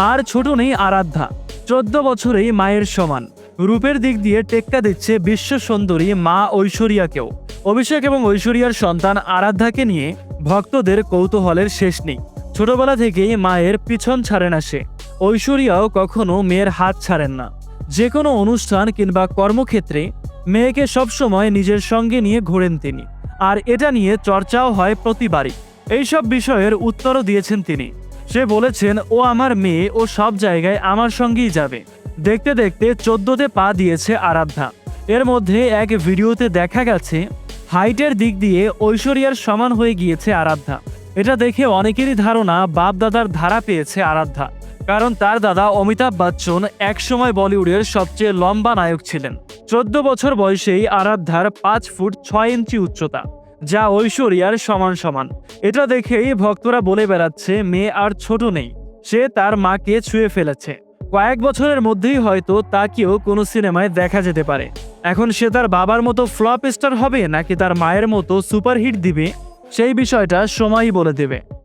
আর ছোট নেই আরাধ্যা, 14 বছরেই মায়ের সমান। রূপের দিক দিয়ে টেক্কা দিচ্ছে বিশ্ব সুন্দরী মা ঐশ্বরিয়াকেও। অভিষেক এবং ঐশ্বরিয়ার সন্তান আরাধ্যাকে নিয়ে ভক্তদের কৌতূহলের শেষ নেই। ছোটবেলা থেকেই মায়ের পিছন ছাড়ে না সে। ঐশ্বরিয়াও কখনো মেয়ের হাত ছাড়েন না। যে কোনো অনুষ্ঠান কিংবা কর্মক্ষেত্রে মেয়েকে সবসময় নিজের সঙ্গে নিয়ে ঘোরেন তিনি। আর এটা নিয়ে চর্চাও হয় প্রতিবারই। এইসব বিষয়ের উত্তরও দিয়েছেন তিনি। সে বলেছেন, ও আমার মেয়ে, ও সব জায়গায় আমার সঙ্গেই যাবে। দেখতে দেখতে 14তে পা দিয়েছে আরাধ্যা। এর মধ্যে এক ভিডিওতে দেখা গেছে হাইটের দিক দিয়ে ঐশ্বরিয়ার সমান হয়ে গিয়েছে আরাধ্যা। এটা দেখে অনেকেরই ধারণা বাপ দাদার ধারা পেয়েছে আরাধ্যা। কারণ তার দাদা অমিতাভ বচ্চন একসময় বলিউডের সবচেয়ে লম্বা নায়ক ছিলেন। 14 বছর বয়সেই আরাধ্যার 5 ফুট 6 ইঞ্চি উচ্চতা, যা ঐশ্বরিয়ার সমান সমান। এটা দেখেই ভক্তরা বলে বেড়াচ্ছে মেয়ে আর ছোট নেই, সে তার মাকে ছুঁয়ে ফেলেছে। কয়েক বছরের মধ্যেই হয়তো তাকেও কোনো সিনেমায় দেখা যেতে পারে। এখন সে তার বাবার মতো ফ্লপ স্টার হবে নাকি তার মায়ের মতো সুপারহিট দিবে, সেই বিষয়টা সময়ই বলে দেবে।